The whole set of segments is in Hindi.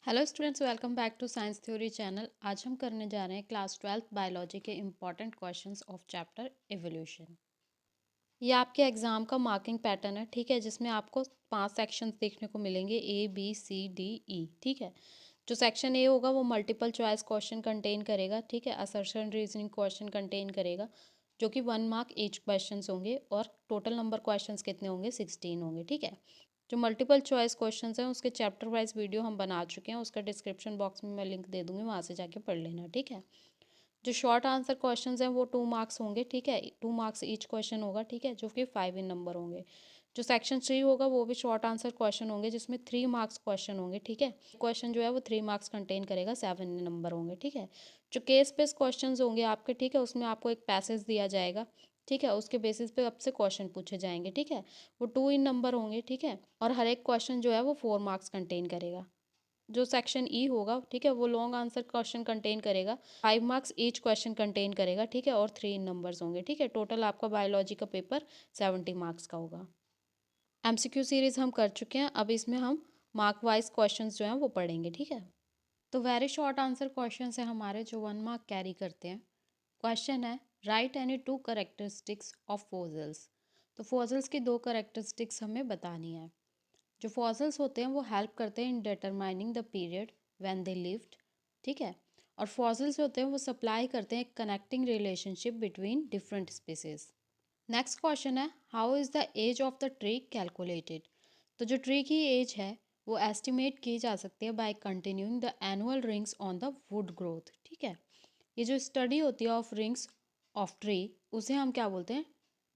Hello students, welcome back to science theory channel. आज हम करने जा रहे हैं क्लास 12th बायोलॉजी के important questions of chapter evolution. ये आपके एग्जाम का मार्किंग पैटर्न है, ठीक है, जिसमें आपको 5 सेक्शंस देखने को मिलेंगे, A B C D E. ठीक है, जो सेक्शन ए होगा वो मल्टीपल चॉइस क्वेश्चन कंटेन करेगा, ठीक है, असर्शन रीजनिंग क्वेश्चन कंटेन करेगा, जो कि 1 मार्क ईच क्वेश्चन होंगे और टोटल नंबर क्वेश्चन कितने होंगे, 16 होंगे। ठीक है, जो मल्टीपल चॉइस क्वेश्चंस हैं उसके चैप्टर वाइज वीडियो हम बना चुके हैं, उसका डिस्क्रिप्शन बॉक्स में मैं लिंक दे दूंगी, वहाँ से जाके पढ़ लेना। ठीक है, जो शॉर्ट आंसर क्वेश्चंस हैं वो 2 मार्क्स होंगे, ठीक है, 2 मार्क्स ईच क्वेश्चन होगा, ठीक है, जो कि 5 इन नंबर होंगे। जो सेक्शन 3 होगा वो भी शॉर्ट आंसर क्वेश्चन होंगे, जिसमें 3 मार्क्स क्वेश्चन होंगे। ठीक है, क्वेश्चन जो है वो 3 मार्क्स कंटेन करेगा, 7 इन नंबर होंगे। ठीक है, जो केस बेस्ड क्वेश्चन होंगे आपके, ठीक है, उसमें आपको एक पैसेज दिया जाएगा, ठीक है, उसके बेसिस पे आपसे क्वेश्चन पूछे जाएंगे। ठीक है, वो 2 इन नंबर होंगे, ठीक है, और हर एक क्वेश्चन जो है वो 4 मार्क्स कंटेन करेगा। जो सेक्शन ई होगा, ठीक है, वो लॉन्ग आंसर क्वेश्चन कंटेन करेगा, 5 मार्क्स ईच क्वेश्चन कंटेन करेगा, ठीक है, और 3 नंबर्स होंगे। ठीक है, टोटल आपका बायोलॉजी का पेपर 70 मार्क्स का होगा। एमसीक्यू सीरीज हम कर चुके हैं, अब इसमें हम मार्क वाइज क्वेश्चन जो हैं वो पढ़ेंगे। ठीक है, तो वेरी शॉर्ट आंसर क्वेश्चन है हमारे, जो 1 मार्क कैरी करते हैं। क्वेश्चन है, right any 2 characteristics of fossils. तो फॉसिल्स की 2 करेक्टरिस्टिक्स हमें बतानी है। जो फॉसिल्स होते हैं वो हेल्प करते हैं in determining the period when they lived, ठीक है, और फॉसिल्स होते हैं वो सप्लाई करते हैं connecting relationship between different species. Next question है, how is the age of the tree calculated. तो जो ट्री की एज है वो एस्टिमेट की जा सकती है by continuing the annual rings on the wood growth. ठीक है, ये जो स्टडी होती है ऑफ रिंग्स ऑफ ट्री, उसे हम क्या बोलते हैं,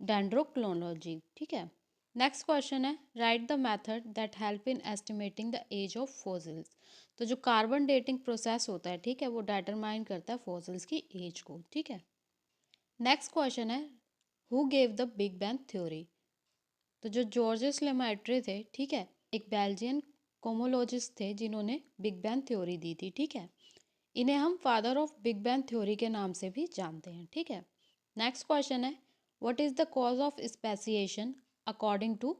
डेंड्रोक्रोनोलॉजी। ठीक है, नेक्स्ट क्वेश्चन है, write the method that help in estimating the age of fossils. तो जो कार्बन डेटिंग प्रोसेस होता है, ठीक है, वो डिटरमाइन करता है फॉसिल्स की एज को। ठीक है, नेक्स्ट क्वेश्चन है, who gave the big bang theory. तो जो जॉर्जेस लेमाइट्रे थे, ठीक है, एक बेल्जियन कोमोलॉजिस्ट थे जिन्होंने बिग बैंग थ्योरी दी थी। ठीक है, इन्हें हम father of big bang theory के नाम से भी जानते हैं। ठीक है, नेक्स्ट क्वेश्चन है, what is the cause of speciation according to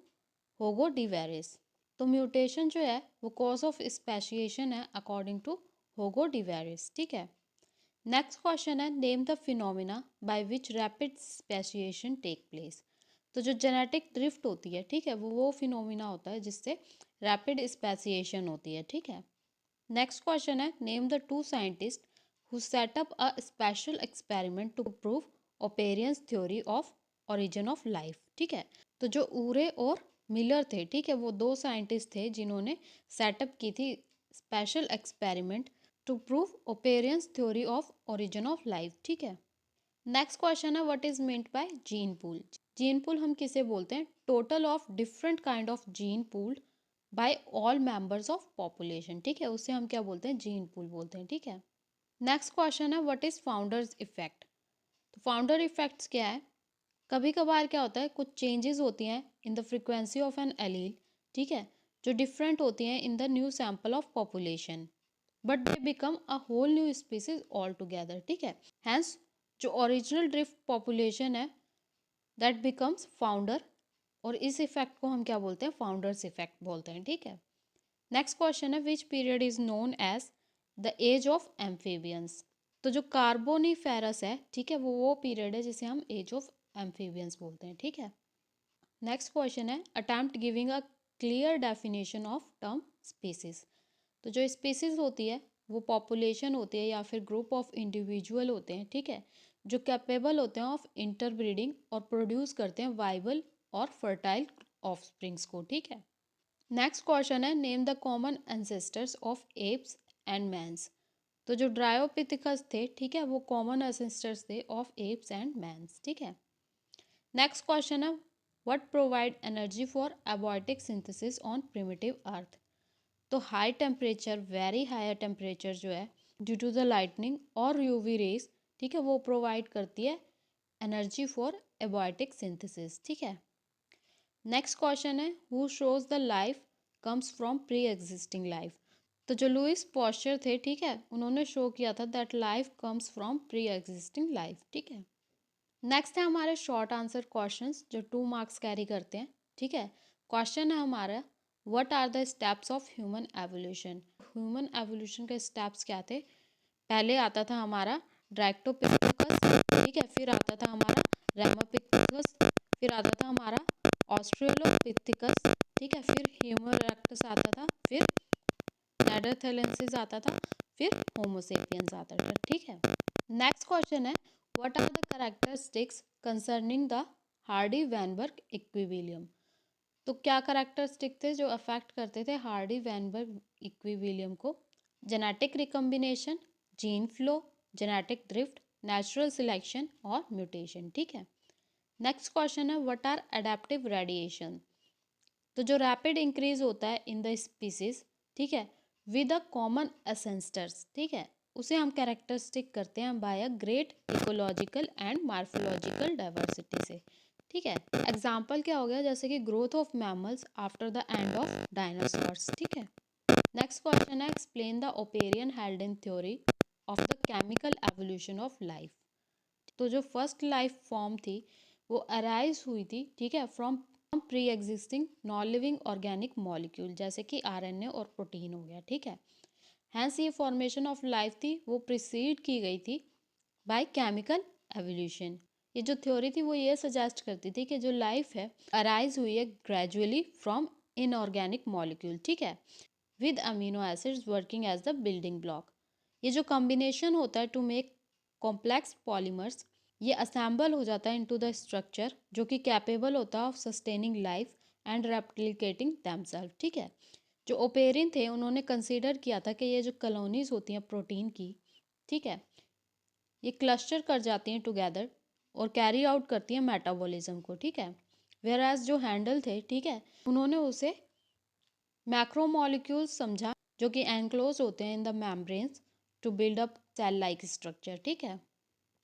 Hugo de Vries. तो म्यूटेशन जो है वो कॉज ऑफ स्पेसिएशन है अकॉर्डिंग टू होगो डिवेरिस। ठीक है, नेक्स्ट क्वेश्चन है, name the phenomena by which rapid speciation take place. तो जो जेनेटिक ड्रिफ्ट होती है, ठीक है, वो फिनोमिना होता है जिससे रैपिड स्पेसिएशन होती है। ठीक है, नेक्स्ट क्वेश्चन है, name the 2 scientist who set up a special experiment to prove Oparin's theory of origin of life. ठीक है, तो जो ऊरे और मिलर थे, ठीक है, वो 2 साइंटिस्ट थे जिन्होंने सेटअप की थी special experiment to prove Oparin's theory of origin of life. ठीक है, नेक्स्ट क्वेश्चन है, what is meant by gene pool. Gene pool हम किसे बोलते हैं, total of different kind of gene pool by all members of population. ठीक है, उसे हम क्या बोलते हैं, जीन पूल बोलते हैं। ठीक है, नेक्स्ट क्वेश्चन है, व्हाट इज फाउंडर्स इफेक्ट। तो फाउंडर इफेक्ट्स क्या है, कभी कभार क्या होता है, कुछ चेंजेस होती हैं in the frequency of an allele, ठीक है, जो डिफरेंट होती हैं in the new sample of population, but they become a whole new species all together. ठीक है, हैंस जो ओरिजिनल ड्रिफ्ट पॉपुलेशन है दैट बिकम्स फाउंडर, और इस इफेक्ट को हम क्या बोलते हैं, फाउंडर्स इफेक्ट बोलते हैं। ठीक है, नेक्स्ट क्वेश्चन है, which period is known as the age of amphibians. तो जो कार्बोनिफेरस है, ठीक है, वो पीरियड है जिसे हम एज ऑफ एम्फीबियंस बोलते हैं। ठीक है, नेक्स्ट क्वेश्चन है, attempt giving a clear definition of term species. तो जो स्पीसीज होती है वो पॉपुलेशन होती है या फिर ग्रुप ऑफ इंडिविजुअल होते हैं, ठीक है, जो कैपेबल होते हैं ऑफ इंटरब्रीडिंग और प्रोड्यूस करते हैं वाइबल और फर्टाइल ऑफस्प्रिंग्स को। ठीक है, नेक्स्ट क्वेश्चन है, name the common ancestors of apes and mans. तो जो ड्रायोपिथिकस थे, ठीक है, वो कॉमन एंसेस्टर्स थे ऑफ एप्स एंड मैंस। ठीक है, नेक्स्ट क्वेश्चन है, what provide energy for abiotic synthesis on primitive earth. तो high temperature, very higher temperature जो है ड्यू टू द लाइटनिंग और यूवी रेज, ठीक है, वो प्रोवाइड करती है एनर्जी फॉर एबॉटिक सिंथेसिस। ठीक है, नेक्स्ट क्वेश्चन है, who shows the life comes from pre existing life. तो जो लुइस पॉस्चर थे, ठीक है, उन्होंने शो किया था that life comes from pre existing life. ठीक है, नेक्स्ट है हमारे शॉर्ट आंसर क्वेश्चंस जो 2 मार्क्स कैरी करते हैं। ठीक है, क्वेश्चन है हमारा, what are the steps of human evolution. Human evolution के स्टेप्स क्या थे? पहले आता था हमारा ड्रैक्टोपिथेकस, ठीक है, फिर आता था हमारा रेमापिथेकस, फिर आता था हमारा ऑस्ट्रेलोपिथेकस, ठीक है, फिर ह्यूमन इरेक्टस आता था, फिर नेडरथैलेंसिस आता था, फिर होमोसेपियंस आता था, ठीक है। नेक्स्ट क्वेश्चन है, what are the characteristics concerning the Hardy Weinberg equilibrium? तो क्या कैरेक्टरिस्टिक थे जो अफेक्ट करते थे हार्डी वैनबर्ग इक्विलिब्रियम को? Genetic recombination, gene flow, genetic drift, natural selection और म्यूटेशन, ठीक है। नेक्स्ट क्वेश्चन है, व्हाट आर एडेप्टिव रेडिएशन? तो जो रैपिड इंक्रीज होता है इन द स्पीसीज, ठीक है, विद अ कॉमन एसेंस्टर्स, ठीक है, उसे हम कैरेक्टरिस्टिक करते हैं by a great ecological and morphological diversity से, ठीक है। एग्जाम्पल क्या हो गया, जैसे कि growth of mammals after the end of dinosaurs, ठीक है। नेक्स्ट क्वेश्चन है, explain the opinion held in theory of the chemical evolution of life. तो जो फर्स्ट लाइफ फॉर्म थी वो अराइज हुई थी, ठीक है, from pre existing non living organic molecule, जैसे कि आरएनए और प्रोटीन हो गया, ठीक है। हैंस ये फॉर्मेशन ऑफ लाइफ थी वो प्रिसीड की गई थी बाय केमिकल एवोल्यूशन। ये जो थ्योरी थी वो ये सजेस्ट करती थी कि जो लाइफ है अराइज हुई है ग्रेजुअली फ्रॉम इनऑर्गेनिक मॉलिक्यूल, ठीक है, with amino acids working as the building block. ये जो कॉम्बिनेशन होता है टू मेक कॉम्प्लेक्स पॉलीमर्स, ये असेंबल हो जाता है इनटू द स्ट्रक्चर जो कि कैपेबल होता है of sustaining life and replicating themself, ठीक है। जो ओपेरिन थे उन्होंने कंसीडर किया था कि ये जो कॉलोनीज होती हैं प्रोटीन की, ठीक है, ये क्लस्टर कर जाती हैं टुगेदर और कैरी आउट करती हैं मेटाबॉलिज्म को, ठीक है। वेयर एज जो हैंडल थे, ठीक है, उन्होंने उसे मैक्रोमोलिक्यूल्स समझा जो कि एनक्लोज होते हैं in the membranes to build up cell like structure, ठीक है।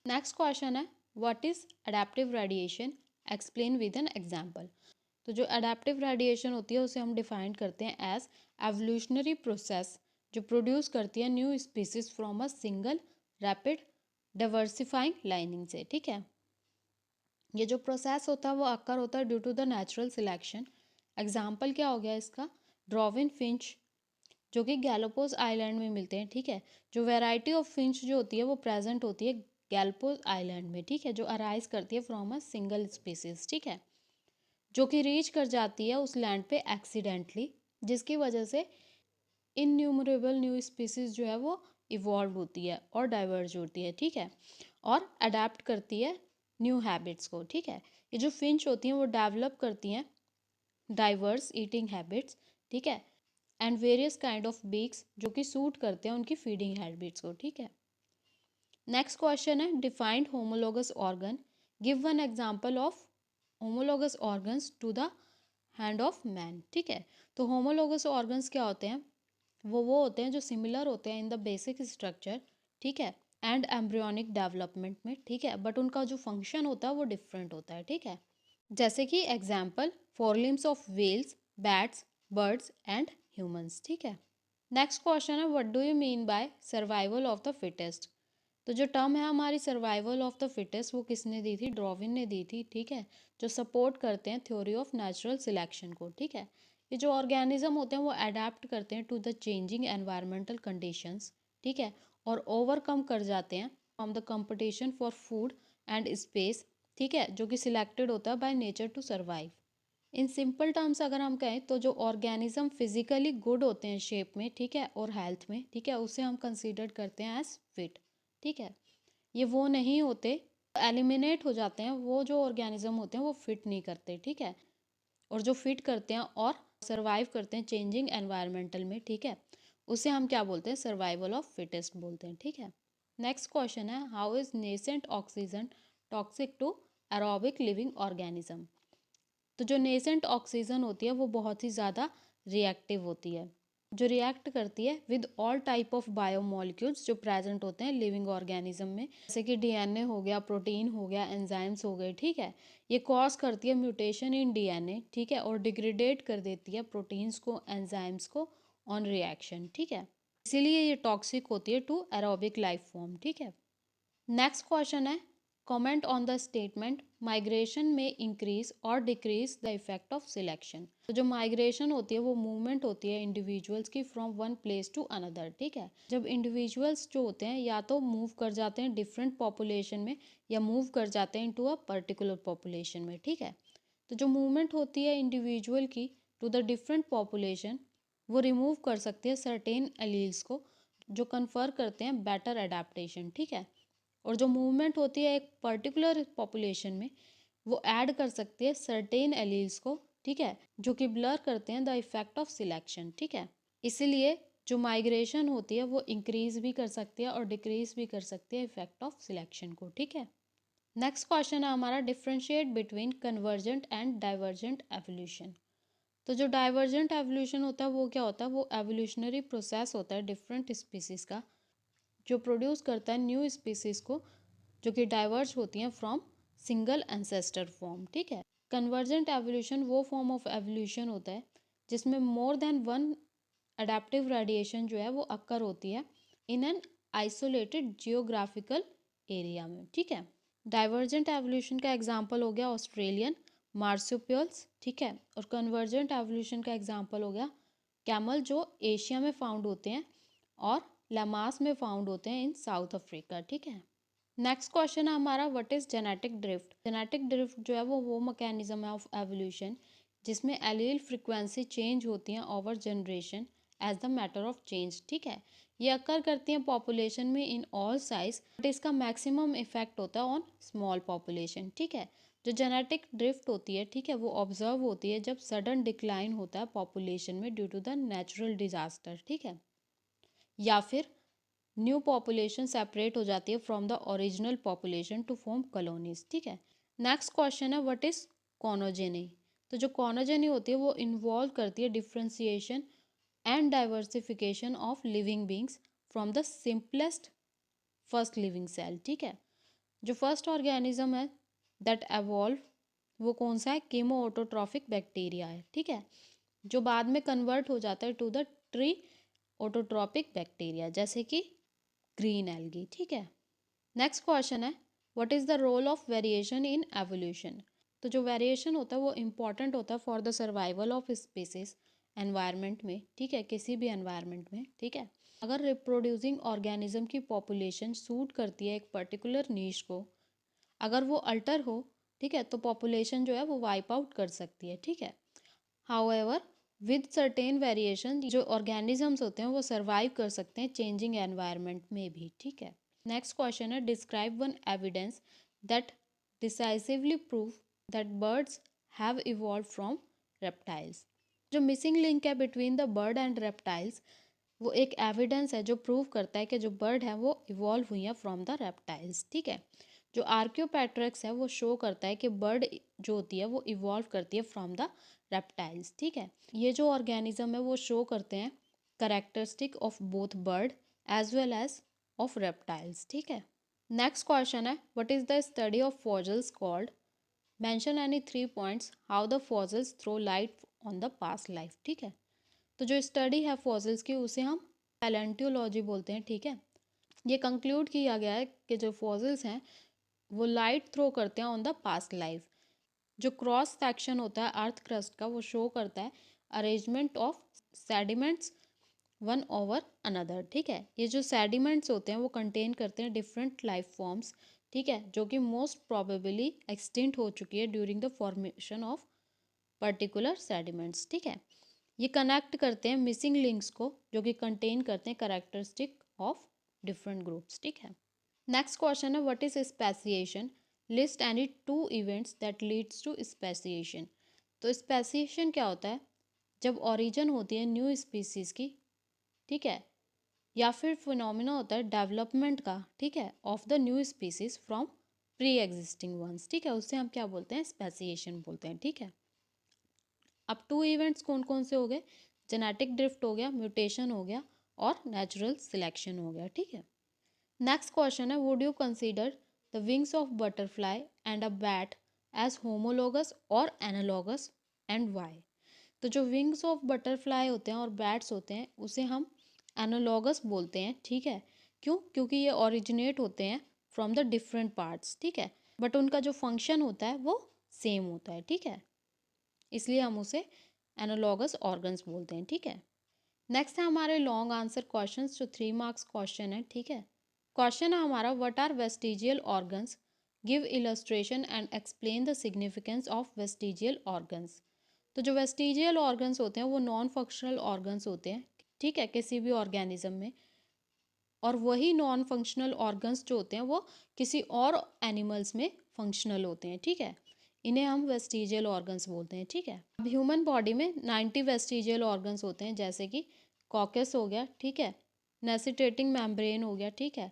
नेक्स्ट क्वेश्चन है, what is adaptive radiation? Explain with an example. तो जो अडेप्टिव रेडिएशन होती है उसे हम डिफाइन करते हैं एज एवोल्यूशनरी प्रोसेस जो प्रोड्यूस करती है new species from a single rapid diversifying lining से, ठीक है। ये जो प्रोसेस होता है वो अक्कर होता है due to the natural selection. Example क्या हो गया इसका, ड्रॉविन फिंच जो कि गैलोपोज आइलैंड में मिलते हैं, ठीक है। जो वैरायटी ऑफ फिंच जो होती है वो प्रेजेंट होती है गैलोपोज आइलैंड में, ठीक है, जो अराइज करती है फ्रॉम अ सिंगल स्पीसीज, ठीक है, जो कि रीच कर जाती है उस लैंड पे एक्सीडेंटली, जिसकी वजह से इनन्यूमरेबल न्यू स्पीसीज जो है वो इवॉल्व होती है और डाइवर्ज होती है, ठीक है, और अडेप्ट करती है न्यू हैबिट्स को, ठीक है। ये जो फिंच होती हैं वो डेवलप करती हैं डाइवर्स ईटिंग हैबिट्स, ठीक है, and various kind of beaks जो कि सूट करते हैं उनकी फीडिंग हैबिट्स को, ठीक है। नेक्स्ट क्वेश्चन है, defined homologous organ, give one example of homologous organs to the hand of man, ठीक है। तो होमोलोगस ऑर्गन्स क्या होते हैं, वो होते हैं जो सिमिलर होते हैं इन द बेसिक स्ट्रक्चर, ठीक है, एंड एम्ब्रियोनिक डेवलपमेंट में, ठीक है, बट उनका जो फंक्शन होता है वो डिफरेंट होता है, ठीक है। जैसे कि example forelimbs of whales, bats, birds and humans, ठीक है। नेक्स्ट क्वेश्चन है, what do you mean by survival of the fittest? तो जो टर्म है हमारी सर्वाइवल ऑफ द फिटेस्ट वो किसने दी थी, डार्विन ने दी थी, ठीक है, जो सपोर्ट करते हैं थ्योरी ऑफ नेचुरल सिलेक्शन को, ठीक है। ये जो ऑर्गेनिज्म होते हैं वो अडेप्ट करते हैं to the changing environmental conditions, ठीक है, और ओवरकम कर जाते हैं from the competition for food and space, ठीक है, जो कि सिलेक्टेड होता है by nature to survive. In simple terms अगर हम कहें तो जो ऑर्गेनिज्म फिजिकली गुड होते हैं शेप में, ठीक है, और हेल्थ में, ठीक है, उसे हम कंसीडर करते हैं एज फिट, ठीक है। ये वो नहीं होते, एलिमिनेट हो जाते हैं, वो जो ऑर्गेनिज्म होते हैं वो फिट नहीं करते, ठीक है, और जो फिट करते हैं और सर्वाइव करते हैं चेंजिंग एनवायरमेंटल में, ठीक है, उसे हम क्या बोलते हैं, सर्वाइवल ऑफ फिटेस्ट बोलते हैं, ठीक है। नेक्स्ट क्वेश्चन है, how is nascent oxygen toxic to aerobic living organism? तो जो नेसेंट ऑक्सीजन होती है वो बहुत ही ज़्यादा रिएक्टिव होती है, जो रिएक्ट करती है with all type of biomolecules जो प्रेजेंट होते हैं लिविंग ऑर्गेनिज्म में, जैसे कि डीएनए हो गया, प्रोटीन हो गया, एंजाइम्स हो गए, ठीक है। ये कॉज करती है म्यूटेशन इन डीएनए, ठीक है, और डिग्रेडेट कर देती है प्रोटीन्स को, एंजाइम्स को ऑन रिएक्शन, ठीक है, इसीलिए ये टॉक्सिक होती है टू एरोबिक लाइफ फॉर्म, ठीक है। नेक्स्ट क्वेश्चन है, comment on the statement migration में इंक्रीज और decrease the effect of selection. तो जो माइग्रेशन होती है वो मूवमेंट होती है इंडिविजुअल्स की from one place to another, ठीक है। जब इंडिविजुअल्स जो होते हैं या तो मूव कर जाते हैं डिफरेंट पॉपुलेशन में या मूव कर जाते हैं इनटू अ पर्टिकुलर पॉपुलेशन में, ठीक है। तो जो मूवमेंट होती है इंडिविजुअल की टू द डिफरेंट पॉपुलेशन, वो रिमूव कर सकती है सर्टेन एलील्स को जो कन्फर करते हैं बेटर एडेप्टेशन, ठीक है। और जो मूवमेंट होती है एक पर्टिकुलर पॉपुलेशन में, वो ऐड कर सकती है सर्टेन एलील्स को, ठीक है, जो कि ब्लर करते हैं द इफेक्ट ऑफ सिलेक्शन, ठीक है। इसीलिए जो माइग्रेशन होती है वो इंक्रीज भी कर सकती है और डिक्रीज भी कर सकती है इफेक्ट ऑफ सिलेक्शन को, ठीक है। नेक्स्ट क्वेश्चन है हमारा, differentiate between convergent and divergent evolution. तो जो डाइवर्जेंट एवोल्यूशन होता है वो क्या होता है, वो एवोल्यूशनरी प्रोसेस होता है डिफरेंट स्पीसीज का जो प्रोड्यूस करता है न्यू स्पीसीज को जो कि डाइवर्ज होती हैं फ्रॉम सिंगल एंसेस्टर फॉर्म, ठीक है। कन्वर्जेंट एवोल्यूशन वो फॉर्म ऑफ एवोल्यूशन होता है जिसमें more than one adaptive radiation जो है वो अक्कर होती है in an isolated geographical area में, ठीक है। डाइवर्जेंट एवोल्यूशन का एग्जांपल हो गया ऑस्ट्रेलियन मार्supials, ठीक है। और कन्वर्जेंट एवोल्यूशन का एग्जांपल हो गया कैमल जो एशिया में फाउंड होते हैं और लामास में फाउंड होते हैं इन साउथ अफ्रीका, ठीक है। नेक्स्ट क्वेश्चन है हमारा, what is genetic drift. Genetic drift जो है वो मैकेनिज्म है ऑफ एवोल्यूशन जिसमें एलील फ्रिक्वेंसी चेंज होती हैं over generation as the matter of change, ठीक है। ये अक्कर करती हैं पॉपुलेशन में इन ऑल साइज, बट इसका मैक्सिमम इफेक्ट होता है ऑन स्मॉल पॉपुलेशन, ठीक है। जो जेनेटिक ड्रिफ्ट होती है, ठीक है, वो ऑब्जर्व होती है जब सडन डिक्लाइन होता है पॉपुलेशन में due to the natural disaster, ठीक है, या फिर न्यू पॉपुलेशन सेपरेट हो जाती है from the original population to form colonies, ठीक है। नेक्स्ट क्वेश्चन है, व्हाट इज कॉनोजेनी। तो जो कॉनोजेनी होती है वो इन्वॉल्व करती है differentiation and diversification of living beings from the simplest first living cell, ठीक है। जो फर्स्ट ऑर्गेनिज्म है दैट एवॉल्व वो कौन सा है, कीमो ऑटोट्रॉफिक बैक्टीरिया है, ठीक है, जो बाद में कन्वर्ट हो जाता है to the tree autotrophic bacteria जैसे कि ग्रीन एल्गी, ठीक है। नेक्स्ट क्वेश्चन है, what is the role of variation in evolution. तो जो वेरिएशन होता है वो इम्पॉर्टेंट होता है for the survival of species environment में, ठीक है, किसी भी एनवायरनमेंट में, ठीक है। अगर रिप्रोड्यूसिंग ऑर्गेनिज्म की पॉपुलेशन सूट करती है एक पर्टिकुलर नीश को, अगर वो अल्टर हो, ठीक है, तो पॉपुलेशन जो है वो वाइप आउट कर सकती है, ठीक है। हाउएवर विद सर्टेन वेरिएशन जो ऑर्गेनिजम्स होते हैं वो सर्वाइव कर सकते हैं चेंजिंग एनवायरनमेंट में भी, ठीक है। नेक्स्ट क्वेश्चन है, describe one evidence that decisively prove that birds have evolve from reptiles. जो मिसिंग लिंक है between the bird and reptiles, वो एक एविडेंस है जो प्रूव करता है कि जो बर्ड है वो इवॉल्व हुई है फ्रॉम द रेप्टाइल्स, ठीक है। जो आर्क्योपेट्रिक्स है वो शो करता है कि बर्ड जो होती है वो इवॉल्व करती है फ्रॉम द रेप्टाइल्स, ठीक है। ये जो ऑर्गेनिज्म है वो शो करते हैं characteristic of both bird as well as of reptiles, ठीक है। नेक्स्ट क्वेश्चन है, what is the study of fossils called. Mention any 3 points how the fossils throw light on the past life, ठीक है। तो जो स्टडी है फॉसिल्स की उसे हम पैलेंटियोलॉजी बोलते हैं, ठीक है। ये कंक्लूड किया गया है कि जो फॉसिल्स हैं वो लाइट थ्रो करते हैं ऑन द पास्ट लाइफ। जो क्रॉस सेक्शन होता है अर्थ क्रस्ट का वो शो करता है arrangement of sediments one over another, ठीक है। ये जो सेडिमेंट्स होते हैं वो कंटेन करते हैं डिफरेंट लाइफ फॉर्म्स, ठीक है, जो कि मोस्ट प्रोबेबली एक्सटिंक्ट हो चुकी है during the formation of particular sediments, ठीक है। ये कनेक्ट करते हैं मिसिंग लिंक्स को जो कि कंटेन करते हैं कैरेक्टरिस्टिक ऑफ डिफरेंट ग्रुप्स, ठीक है। नेक्स्ट क्वेश्चन है, what is speciation. List any 2 events that leads to speciation. तो स्पेसिएशन क्या होता है, जब ओरिजिन होती है न्यू स्पीसीज की, ठीक है, या फिर फिनोमिना होता है डेवलपमेंट का, ठीक है, of the new species from pre existing ones, ठीक है, उससे हम क्या बोलते हैं, स्पेसिएशन बोलते हैं, ठीक है। अब 2 इवेंट्स कौन कौन से हो गए, जेनेटिक ड्रिफ्ट हो गया, म्यूटेशन हो गया और नेचुरल सिलेक्शन हो गया, ठीक है। नेक्स्ट क्वेश्चन है, would you consider the wings of butterfly and a bat as homologous और एनालॉगस एंड वाई। तो जो विंग्स ऑफ बटरफ्लाई होते हैं और बैट्स होते हैं उसे हम एनालॉगस बोलते हैं, ठीक है। क्यों, क्योंकि ये ओरिजिनेट होते हैं फ्रॉम द डिफरेंट पार्ट्स, ठीक है, बट उनका जो फंक्शन होता है वो सेम होता है, ठीक है, इसलिए हम उसे एनालॉगस ऑर्गन्स बोलते हैं, ठीक है। नेक्स्ट है हमारे लॉन्ग आंसर क्वेश्चंस, जो 3 मार्क्स क्वेश्चन है, ठीक है। क्वेश्चन है हमारा, what are vestigial organs, give illustration and explain the significance of vestigial organs. तो जो वेस्टिजियल ऑर्गन्स होते हैं वो नॉन फंक्शनल ऑर्गन्स होते हैं, ठीक है, किसी भी ऑर्गेनिज्म में, और वही नॉन फंक्शनल ऑर्गन्स जो होते हैं वो किसी और एनिमल्स में फंक्शनल होते हैं, ठीक है, इन्हें हम वेस्टिजियल ऑर्गन्स बोलते हैं, ठीक है। अब ह्यूमन बॉडी में 90 वेस्टिजियल ऑर्गन्स होते हैं, जैसे कि कॉकस हो गया, ठीक है, नेसिटेटिंग मेम्ब्रेन हो गया, ठीक है,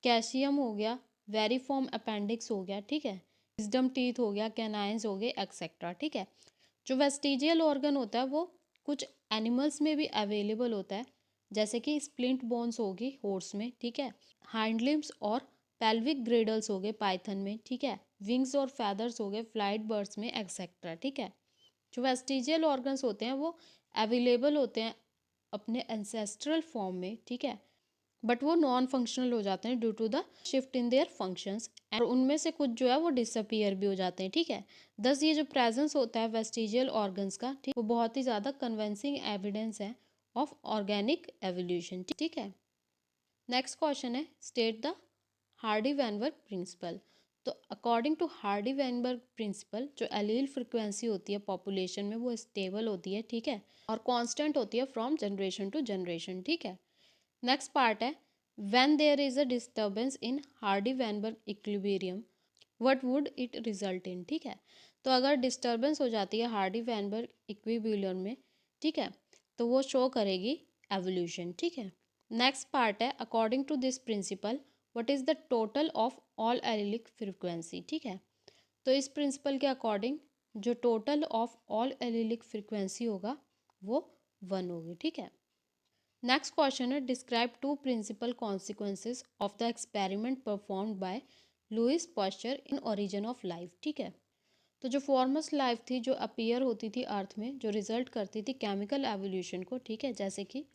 कैल्शियम हो गया, वेरीफॉर्म अपेंडिक्स हो गया, ठीक है, विजडम टीथ हो गया, कैनाइंस हो गए, एक्सेट्रा, ठीक है। जो वेस्टिजियल ऑर्गन होता है वो कुछ एनिमल्स में भी अवेलेबल होता है, जैसे कि स्प्लिंट बोन्स होगी हॉर्स में, ठीक है, हाइंड लिम्स और पेल्विक ग्रेडल्स हो गए पाइथन में, ठीक है, विंग्स और फैदर्स हो गए फ्लाइट बर्ड्स में, एक्सेट्रा, ठीक है। जो वेस्टिजियल ऑर्गन्स होते हैं वो अवेलेबल होते हैं अपने एंसेस्ट्रल फॉर्म में, ठीक है, बट वो नॉन फंक्शनल हो जाते हैं due to the shift in their functions, और उनमें से कुछ जो है वो डिसअपियर भी हो जाते हैं, ठीक है। दस ये जो प्रेजेंस होता है वेस्टिजियल ऑर्गन्स का, ठीक, वो बहुत ही ज़्यादा कन्विंसिंग एविडेंस है ऑफ ऑर्गेनिक एवोल्यूशन, ठीक है। नेक्स्ट क्वेश्चन है, state the Hardy Weinberg principle. तो according to Hardy Weinberg principle, जो एलील फ्रिक्वेंसी होती है पॉपुलेशन में वो स्टेबल होती है, ठीक है, और कांस्टेंट होती है फ्रॉम जनरेशन टू जनरेशन, ठीक है। नेक्स्ट पार्ट है, when there is a disturbance in Hardy Weinberg equilibrium what would it result in, ठीक है। तो अगर डिस्टर्बेंस हो जाती है हार्डी वेनबर्ग इक्विलिब्रियम में, ठीक है, तो वो शो करेगी एवोल्यूशन, ठीक है। नेक्स्ट पार्ट है, according to this principle what is the total of all allelic frequency, ठीक है। तो इस प्रिंसिपल के अकॉर्डिंग जो total of all allelic frequency होगा वो 1 होगी, ठीक है। नेक्स्ट क्वेश्चन है, describe 2 principle consequences of the experiment performed by Louis Pasteur in origin of life, ठीक है। तो जो फॉर्मस लाइफ थी जो अपीयर होती थी अर्थ में, जो रिजल्ट करती थी केमिकल एवोल्यूशन को, ठीक है, जैसे कि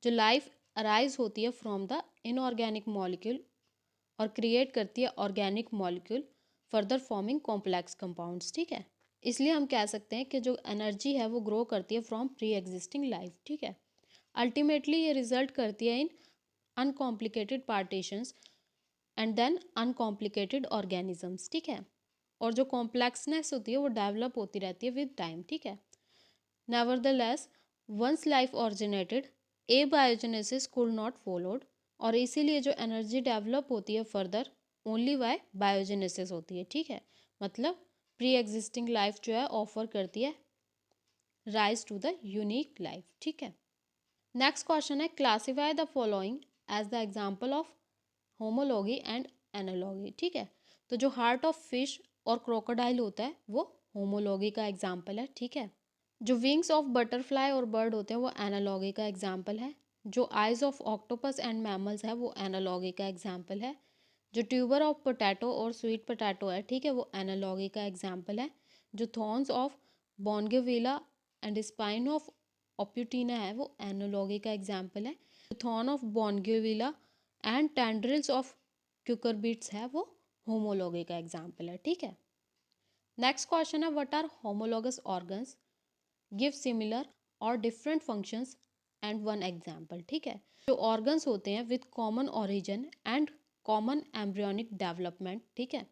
जो लाइफ अराइज होती है फ्रॉम द इनऑर्गेनिक मॉलिक्यूल और क्रिएट करती है organic molecule further forming complex compounds, ठीक है। इसलिए हम कह सकते हैं कि जो एनर्जी है वो ग्रो करती है फ्रॉम प्री एग्जिस्टिंग लाइफ, ठीक है। अल्टीमेटली ये रिजल्ट करती है in uncomplicated partitions and then uncomplicated organisms, ठीक है, और जो कॉम्प्लेक्सनेस होती है वो डेवलप होती रहती है विद टाइम, ठीक है। Nevertheless one's life originated A biogenesis could not followed, और इसीलिए जो एनर्जी डेवलप होती है फर्दर ओनली बाय बायोजेनेसिस होती है, ठीक है, मतलब प्री एग्जिस्टिंग लाइफ जो है ऑफर करती है rise to the unique life, ठीक है। नेक्स्ट क्वेश्चन है, classify the following as the example of homology and analogy, ठीक है। तो जो हार्ट ऑफ फिश और क्रोकोडाइल होता है वो होमोलॉगी का एग्जाम्पल है, ठीक है। जो विंग्स ऑफ बटरफ्लाई और बर्ड होते हैं वो एनालॉगी का एग्जाम्पल है। जो eyes of octopus and mammals है वो एनालॉगी का एग्जाम्पल है। जो ट्यूबर ऑफ पोटैटो और स्वीट पोटैटो है, ठीक है, वो एनालॉगी का एग्जाम्पल है। जो thorns of bougainvillea and spine of ऑप्यूटिना है वो एनालॉगी का एग्जाम्पल है। जो thorn of bougainvillea and tendrils of cucurbits है वो होमोलॉगी का एग्जाम्पल है, ठीक है। नेक्स्ट क्वेश्चन है, what are homologous organs, give similar और different functions and one example, ठीक है। जो ऑर्गन्स होते हैं with common origin and common embryonic development, ठीक है,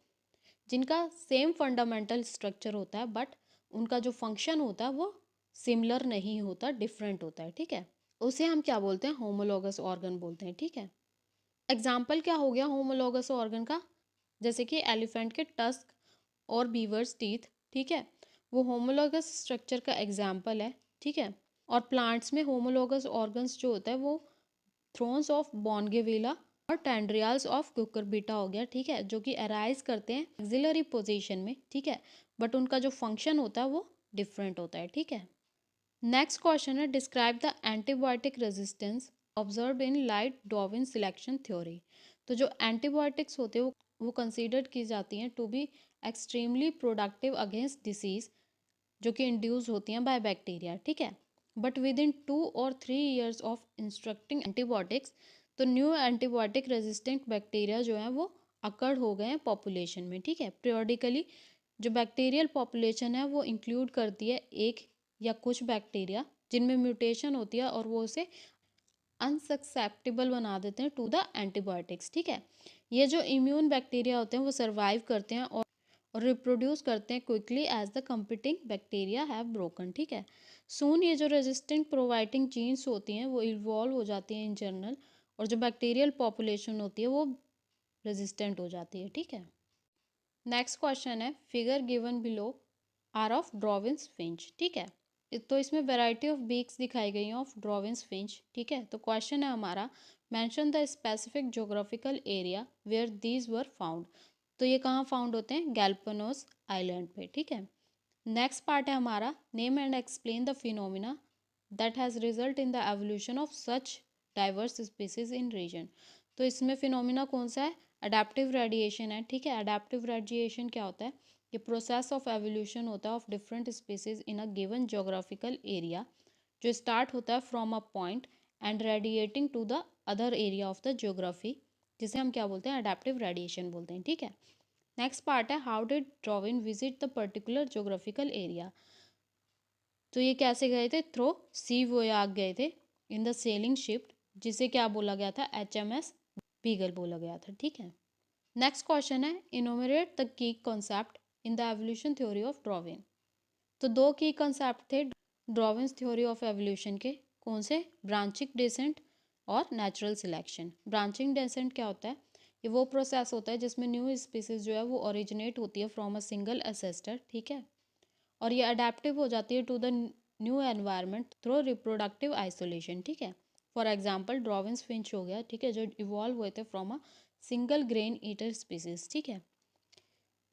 जिनका सेम फंडामेंटल स्ट्रक्चर होता है बट उनका जो फंक्शन होता है वो सिमिलर नहीं होता, डिफरेंट होता है, ठीक है, उसे हम क्या बोलते हैं, होमोलॉगस ऑर्गन बोलते हैं, ठीक है। एग्जाम्पल क्या हो गया होमोलॉगस ऑर्गन का, जैसे कि एलिफेंट के टस्क और बीवर्स टीथ, ठीक है, वो होमोलॉगस स्ट्रक्चर का एग्जाम्पल है, ठीक है। और प्लांट्स में होमोलॉगस ऑर्गन्स जो होता है वो थ्रोन्स ऑफ बॉन्गेविला और टेंड्रियाल्स ऑफ कुकुरबिटा हो गया, ठीक है, जो कि अराइज करते हैं एक्सिलरी पोजीशन में, ठीक है, बट उनका जो फंक्शन होता है वो डिफरेंट होता है, ठीक है। नेक्स्ट क्वेश्चन है, describe the antibiotic resistance observe in light Darwin selection theory. तो जो एंटीबायोटिक्स होते हैं वो कंसीडर्ड की जाती हैं to be extremely productive against disease, जो कि इंड्यूस होती हैं बाय बैक्टीरिया, ठीक है, बट विद इन 2 और 3 ईयर्स ऑफ इंस्ट्रक्टिंग एंटीबायोटिक्स, तो न्यू एंटीबायोटिक रेजिस्टेंट बैक्टीरिया जो है वो अकड़ हो गए हैं पॉपुलेशन में, ठीक है। पीरियोडिकली जो बैक्टीरियल पॉपुलेशन है वो इंक्लूड करती है एक या कुछ बैक्टीरिया जिनमें म्यूटेशन होती है और वो उसे अनसक्सेप्टेबल बना देते हैं टू द एंटीबायोटिक्स, ठीक है। ये जो इम्यून बैक्टीरिया होते हैं वो सर्वाइव करते हैं और रिप्रोड्यूस करते हैं quickly as the competing bacteria have broken, ठीक है। सून ये जो रेजिस्टेंट प्रोवाइडिंग जीन्स होती हैं वो इवॉल्व हो जाती हैं इन जनरल, और जो बैक्टीरियल पॉपुलेशन होती है वो रेजिस्टेंट हो जाती है, ठीक है। नेक्स्ट क्वेश्चन है, figure given below are of Darwin's finch, ठीक है। तो इसमें वैरायटी ऑफ बीक्स दिखाई गई हैं ऑफ ड्रॉविन्स फिंच, ठीक है। तो क्वेश्चन है हमारा, mention the specific geographical area where these were found. तो ये कहाँ फाउंड होते हैं, गैल्पनोस आइलैंड पे, ठीक है। नेक्स्ट पार्ट है हमारा, name and explain the phenomena that has result in the evolution of such diverse species in region. तो इसमें फिनोमिना कौन सा है, अडेप्टिव रेडिएशन है, ठीक है। अडेप्टिव रेडिएशन क्या होता है, ये प्रोसेस ऑफ एवोल्यूशन होता है of different species in a given geographical area, जो स्टार्ट होता है from a point and radiating to the other area of the geography, जिसे हम क्या बोलते हैं, अडेप्टिव रेडिएशन बोलते हैं, ठीक है। नेक्स्ट पार्ट है, how did Darwin visit the particular geographical area. तो ये कैसे गए थे, थ्रो सी वोयाग गए थे इन द सेलिंग शिप, जिसे क्या बोला गया था, HMS बीगल बोला गया था, ठीक है। नेक्स्ट क्वेश्चन है, enumerate the key concept in the evolution theory of Darwin. तो दो की कॉन्सेप्ट थे डार्विन्स थ्योरी ऑफ एवोल्यूशन के, कौन से, ब्रांचिंग डेसेंट और नेचुरल सिलेक्शन। ब्रांचिंग डेसेंट क्या होता है, ये वो प्रोसेस होता है जिसमें न्यू स्पीसीज जो है वो ओरिजिनेट होती है फ्रॉम अ सिंगल असेस्टर, ठीक है, और ये अडेप्टिव हो जाती है to the new environment through reproductive isolation, ठीक है। फॉर एग्जांपल ड्रॉविन्स फिंच हो गया, ठीक है, जो इवॉल्व हुए थे from a single grain eater species, ठीक है।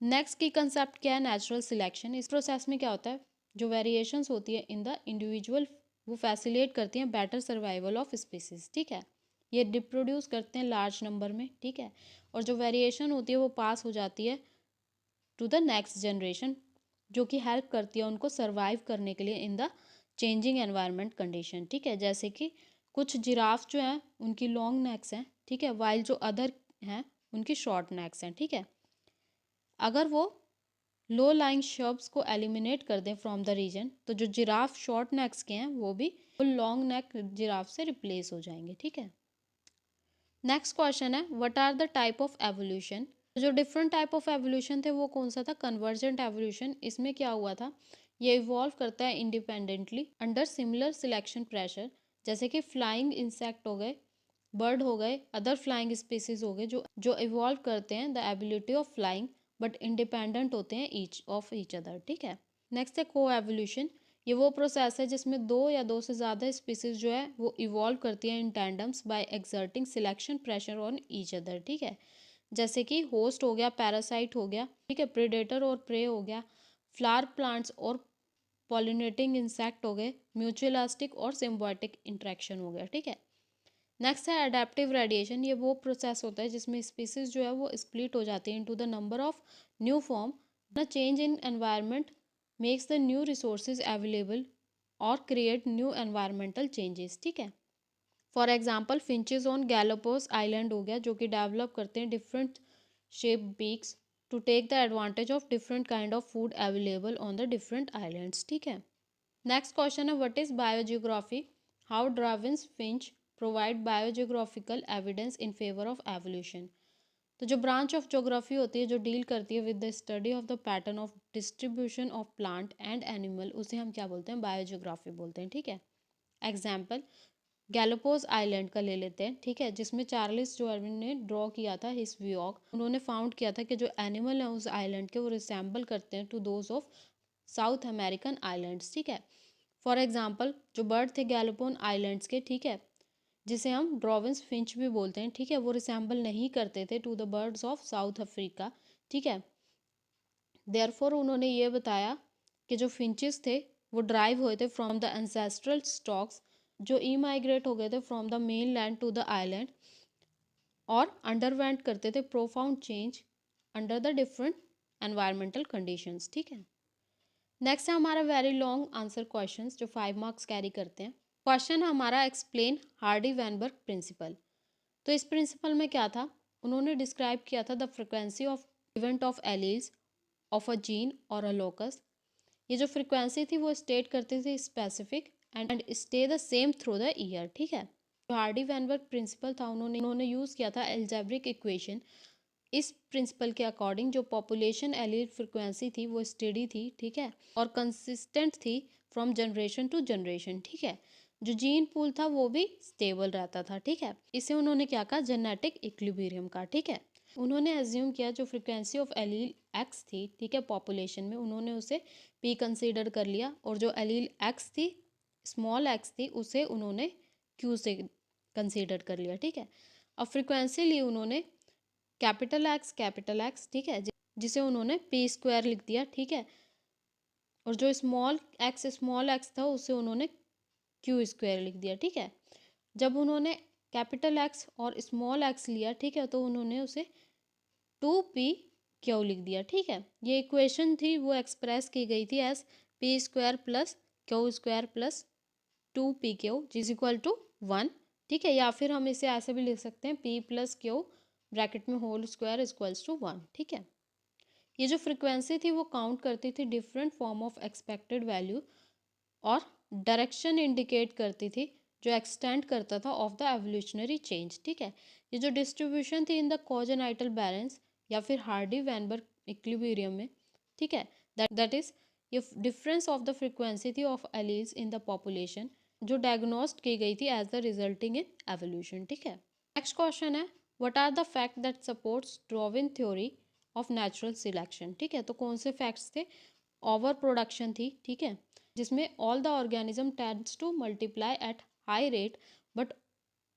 नेक्स्ट की कंसेप्ट क्या है, नेचुरल सिलेक्शन। इस प्रोसेस में क्या होता है, जो वेरिएशंस होती है इन द इंडिविजुअल वो फैसिलिटेट करती हैं बेटर सर्वाइवल ऑफ स्पीसीज, ठीक है। ये रिप्रोड्यूस करते हैं लार्ज नंबर में, ठीक है, और जो वेरिएशन होती है वो पास हो जाती है टू द नेक्स्ट जनरेशन, जो कि हेल्प करती है उनको सर्वाइव करने के लिए in the changing environment condition, ठीक है। जैसे कि कुछ जिराफ जो हैं उनकी लॉन्ग नेक्स हैं, ठीक है, वाइल जो अदर हैं उनकी शॉर्ट नेक्स हैं, ठीक है। अगर वो लो लाइंग शब्स को एलिमिनेट कर दें फ्रॉम द रीजन, तो जो जिराफ शॉर्ट नेक्स के हैं वो भी लॉन्ग नेक जिराफ से रिप्लेस हो जाएंगे, ठीक है। नेक्स्ट क्वेश्चन है, what are the type of evolution. जो डिफरेंट टाइप ऑफ एवोल्यूशन थे वो कौन सा था, कन्वर्जेंट एवोल्यूशन। इसमें क्या हुआ था, ये इवॉल्व करता है independently under similar selection pressure, जैसे कि फ्लाइंग इंसेक्ट हो गए, बर्ड हो गए, अदर फ्लाइंग स्पीसीज हो गए, जो इवॉल्व करते हैं the ability of flying but independent होते हैं ईच अदर, ठीक है। नेक्स्ट है को एवोल्यूशन। ये वो प्रोसेस है जिसमें दो या दो से ज़्यादा स्पीसीज जो है वो इवॉल्व करती हैं in tandems by exerting selection pressure on each other, ठीक है। जैसे कि होस्ट हो गया, पैरासाइट हो गया, ठीक है, प्रेडेटर और प्रे हो गया, फ्लावर प्लांट्स और पॉलिनेटिंग इंसेक्ट हो गए, म्यूचुअलिस्टिक और सिम्बायोटिक इंट्रैक्शन हो गया, ठीक है। नेक्स्ट है अडेप्टिव रेडिएशन। ये वो प्रोसेस होता है जिसमें स्पीसीज जो है वो स्प्लिट हो जाती है into the number of new form, the change in environment makes the new resources available और क्रिएट न्यू एनवायरमेंटल चेंजेस, ठीक है। For example finches on Galapagos island हो गया, जो कि डेवलप करते हैं different shape beaks to take the advantage of different kind of food available on the different islands, ठीक है। नेक्स्ट क्वेश्चन है, what is biogeography, how Darwin's finch provide biogeographical evidence in favour of evolution. तो जो ब्रांच ऑफ ज्योग्राफी होती है जो डील करती है with the study of the pattern of distribution of plant and animal, उसे हम क्या बोलते हैं, बायोजियोग्राफी बोलते हैं, ठीक है। एग्जाम्पल गैलापागोस आइलैंड का ले लेते हैं, ठीक है, जिसमें चार्ल्स डार्विन ने ड्रॉ किया था हिस व्यूऑक। उन्होंने फाउंड किया था कि जो एनिमल हैं उस आइलैंड के वो रिसेंबल करते हैं to those of South American islands, ठीक है। फॉर एग्जाम्पल जो बर्ड थे गैलापागोस आइलैंड्स के, ठीक है, जिसे हम ड्रॉविन्स फिंच भी बोलते हैं, ठीक है, वो रिसेंबल नहीं करते थे to the birds of South Africa, ठीक है। देयरफॉर उन्होंने ये बताया कि जो फिंचेस थे वो ड्राइव हुए थे फ्रॉम द एंसेस्ट्रल स्टॉक्स जो ई माइग्रेट हो गए थे from the mainland to the island और अंडरवेंट करते थे profound change under the different environmental conditions, ठीक है। नेक्स्ट है हमारा वेरी लॉन्ग आंसर क्वेश्चंस जो 5 मार्क्स कैरी करते हैं। क्वेश्चन है हमारा, एक्सप्लेन हार्डी वैनबर्ग प्रिंसिपल। तो इस प्रिंसिपल में क्या था, उन्होंने डिस्क्राइब किया था the frequency of event of alleles of a gene और अ लोकस। ये जो फ्रिक्वेंसी थी वो स्टेट करती थी specific and stay the same through the year, ठीक है। जो हार्डी वैनबर्ग प्रिंसिपल था उन्होंने यूज़ किया था एल्जेब्रिक इक्वेशन। इस प्रिंसिपल के अकॉर्डिंग जो पॉपुलेशन एलील फ्रिक्वेंसी थी वो स्टेडी थी, ठीक है, और कंसिस्टेंट थी फ्रॉम जनरेशन टू जनरेशन, ठीक है। जो जीन पूल था वो भी स्टेबल रहता था, ठीक है। इसे उन्होंने क्या कहा, जेनेटिक इक्विलिब्रियम का, ठीक है। उन्होंने एज्यूम किया जो फ्रिक्वेंसी ऑफ एलील एक्स थी, ठीक है, पॉपुलेशन में, उन्होंने उसे पी कंसीडर कर लिया, और जो एलील एक्स थी, स्मॉल एक्स थी, उसे उन्होंने क्यू से कंसीडर कर लिया, ठीक है। अब फ्रिक्वेंसी ली उन्होंने कैपिटल एक्स, ठीक है, जिसे उन्होंने पी स्क्वायर लिख दिया, ठीक है। और जो स्मॉल एक्स था उसे उन्होंने क्यू स्क्वायर लिख दिया, ठीक है। जब उन्होंने कैपिटल एक्स और स्मॉल एक्स लिया, ठीक है, तो उन्होंने उसे टू पी क्यू लिख दिया, ठीक है। ये इक्वेशन थी वो एक्सप्रेस की गई थी as P square plus Q square plus two P Q is equal to 1, ठीक है। या फिर हम इसे ऐसे भी लिख सकते हैं पी प्लस क्यू ब्रैकेट में होल स्क्वायर इक्वल्स टू 1, ठीक है। ये जो फ्रिक्वेंसी थी वो काउंट करती थी different form of expected value और डायरेक्शन इंडिकेट करती थी जो एक्सटेंड करता था ऑफ द एवोल्यूशनरी चेंज, ठीक है। ये जो डिस्ट्रीब्यूशन थी इन द कोजेनाइटल बैलेंस या फिर हार्डी वैनबर्ग इक्विलिब्रियम में, ठीक है, दैट इज ये डिफरेंस ऑफ द फ्रिक्वेंसी थी of alleles in the population जो डायग्नोस्ड की गई थी as the resulting in evolution, ठीक है। नेक्स्ट क्वेश्चन है what are the fact that supports Darwin theory of natural selection, ठीक है। तो कौन से फैक्ट्स थे, ओवर प्रोडक्शन थी, ठीक है, जिसमें all the organism tends to multiply at high rate, but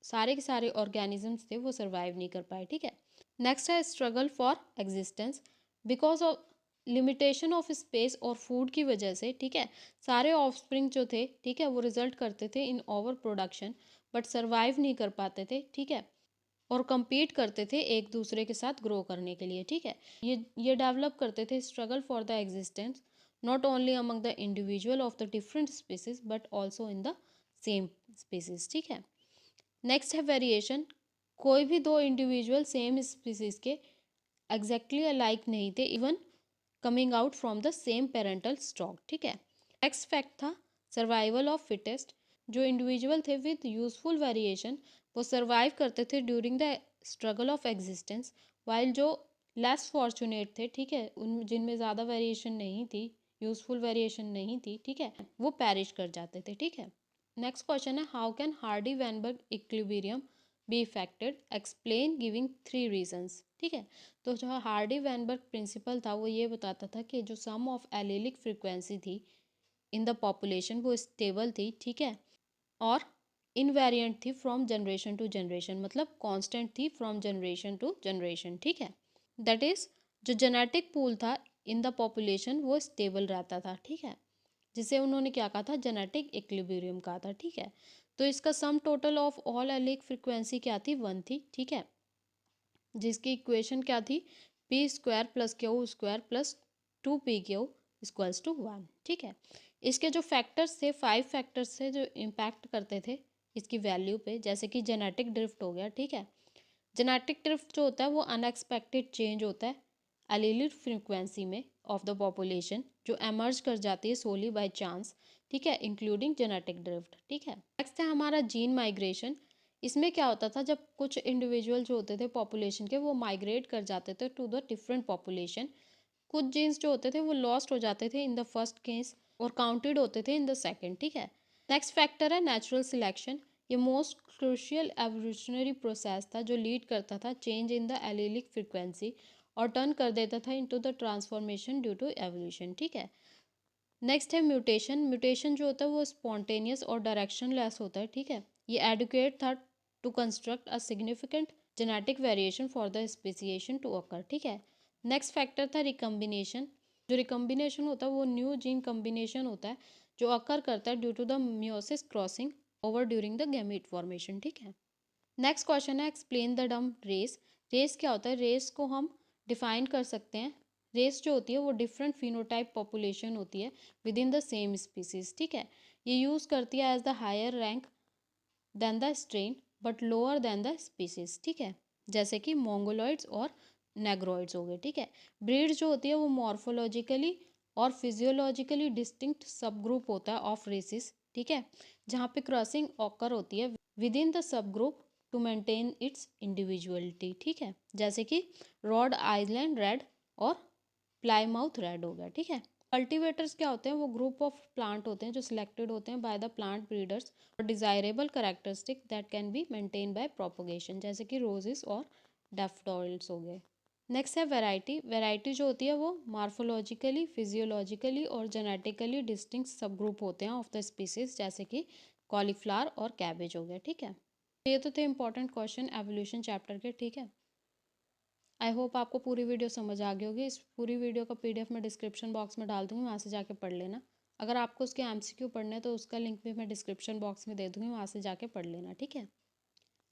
सारे के सारे ऑर्गेनिजम्स थे वो सर्वाइव नहीं कर पाए, ठीक है। नेक्स्ट है struggle for existence because of limitation of space और फूड की वजह से, ठीक है, सारे ऑफस्प्रिंग जो थे, ठीक है, वो रिजल्ट करते थे इन ओवर प्रोडक्शन, बट सर्वाइव नहीं कर पाते थे, ठीक है, और compete करते थे एक दूसरे के साथ ग्रो करने के लिए, ठीक है। ये डेवलप करते थे struggle for the existence not only among the individual of the different species but also in the same species, ठीक है। नेक्स्ट है वेरिएशन, कोई भी दो इंडिविजुअल सेम स्पीसीज के एग्जैक्टली अलाइक नहीं थे even coming out from the same parental stock, ठीक है। नेक्स्ट फैक्ट था सर्वाइवल ऑफ फिटेस्ट, जो इंडिविजुअल थे विद यूजफुल वेरिएशन वो सर्वाइव करते थे during the struggle of existence, while जो लेस फॉर्चुनेट थे, ठीक है, उन जिनमें ज़्यादा वेरिएशन नहीं थी, यूजफुल वेरिएशन नहीं थी, ठीक है, वो पैरिश कर जाते थे, ठीक है। नेक्स्ट क्वेश्चन है how can Hardy Weinberg equilibrium be affected, explain giving 3 reasons, ठीक है। तो जो हार्डी वैनबर्ग प्रिंसिपल था वो ये बताता था कि जो सम ऑफ एलिलिक फ्रिक्वेंसी थी इन द पॉपुलेशन वो स्टेबल थी, ठीक है, और इनवेरिएंट थी फ्रॉम जनरेशन टू जनरेशन, मतलब कांस्टेंट थी फ्रॉम जनरेशन टू जनरेशन, ठीक है। दैट इज जो जेनेटिक पूल था इन द पॉपुलेशन वो स्टेबल रहता था, ठीक है, जिसे उन्होंने क्या कहा था, जेनेटिक इक्विलिब्रियम कहा था, ठीक है। तो इसका sum total of all allelic frequency क्या थी, 1 थी, ठीक है, जिसकी इक्वेशन क्या थी, P square plus Q square plus two P Q equals to 1, ठीक है। इसके जो फैक्टर्स थे 5 फैक्टर्स थे जो इम्पैक्ट करते थे इसकी वैल्यू पे, जैसे कि जेनेटिक ड्रिफ्ट हो गया, ठीक है। जेनेटिक ड्रिफ्ट जो होता है वो अनएक्सपेक्टेड चेंज होता है एलीलिक फ्रिक्वेंसी में ऑफ द पॉपुलेशन जो एमर्ज कर जाती है सोली बाय चांस, ठीक है, इंक्लूडिंग जेनेटिक ड्रिफ्ट, ठीक है। नेक्स्ट है हमारा जीन माइग्रेशन। इसमें क्या होता था, जब कुछ इंडिविजुअल जो होते थे पॉपुलेशन के वो माइग्रेट कर जाते थे टू द डिफरेंट पॉपुलेशन, कुछ जीन्स जो होते थे वो लॉस्ट हो जाते थे इन द फर्स्ट केस और काउंटेड होते थे इन द सेकेंड, ठीक है। नेक्स्ट फैक्टर है नेचुरल सिलेक्शन। ये मोस्ट क्रूशियल एवोल्यूशनरी प्रोसेस था जो लीड करता था change in the allelic frequency और टर्न कर देता था into the transformation due to evolution, ठीक है। नेक्स्ट है म्यूटेशन। म्यूटेशन जो होता है वो स्पॉन्टेनियस और डायरेक्शन लेस होता है, ठीक है। ये एडुकेट था to construct a significant genetic variation for the speciation to occur, ठीक है। नेक्स्ट फैक्टर था रिकम्बिनेशन। जो रिकम्बिनेशन होता है वो न्यू जीन कम्बिनेशन होता है जो अकर करता है due to the meiosis crossing over during the gamete formation, ठीक है। नेक्स्ट क्वेश्चन है explain the term race. Race क्या होता है, रेस को हम डिफाइन कर सकते हैं, रेस जो होती है वो डिफरेंट फिनोटाइप पॉपुलेशन होती है within the same species, ठीक है। ये यूज़ करती है as the higher rank than the strain but lower than the species, ठीक है। जैसे कि मोंगोलॉइड्स और नेग्रोइड्स हो गए, ठीक है। ब्रीड जो होती है वो मॉर्फोलॉजिकली और फिजियोलॉजिकली डिस्टिंक्ट सब ग्रुप होता है ऑफ रेसिस, ठीक है, जहाँ पे क्रॉसिंग ऑकर होती है within the subgroup to maintain its individuality, ठीक है, जैसे कि रॉड आइलैंड रेड और प्लाईमाउथ रेड हो गया, ठीक है। कल्टीवेटर्स क्या होते हैं, वो ग्रुप ऑफ प्लांट होते हैं जो सिलेक्टेड होते हैं बाय द प्लांट ब्रीडर्स और desirable characteristic that can be maintain by propagation, जैसे कि रोजेस और डैफोडिल्स हो गए। नेक्स्ट है वैरायटी। वैरायटी जो होती है वो मार्फोलॉजिकली, फिजियोलॉजिकली और जेनेटिकली डिस्टिंक्ट सब ग्रुप होते हैं ऑफ द स्पीसीज, जैसे कि कॉलीफ्लावर और कैबेज हो गया, ठीक है। ये तो थे इंपॉर्टेंट क्वेश्चन एवोल्यूशन चैप्टर के, ठीक है। आई होप आपको पूरी वीडियो समझ आ गई होगी। इस पूरी वीडियो का पीडीएफ मैं डिस्क्रिप्शन बॉक्स में डाल दूँगी, वहाँ से जाके पढ़ लेना। अगर आपको उसके एमसीक्यू पढ़ने हैं तो उसका लिंक भी मैं डिस्क्रिप्शन बॉक्स में दे दूँगी, वहाँ से जाके पढ़ लेना, ठीक है।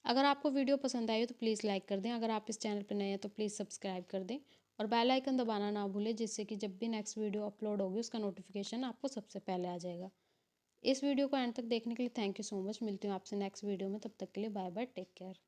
अगर आपको वीडियो पसंद आई हो तो प्लीज़ लाइक कर दें, अगर आप इस चैनल पर नए हैं तो प्लीज़ सब्सक्राइब कर दें और बेल आइकन दबाना ना भूलें, जिससे कि जब भी नेक्स्ट वीडियो अपलोड होगी उसका नोटिफिकेशन आपको सबसे पहले आ जाएगा। इस वीडियो को एंड तक देखने के लिए थैंक यू सो मच। मिलती हूँ आपसे नेक्स्ट वीडियो में, तब तक के लिए बाय बाय, टेक केयर।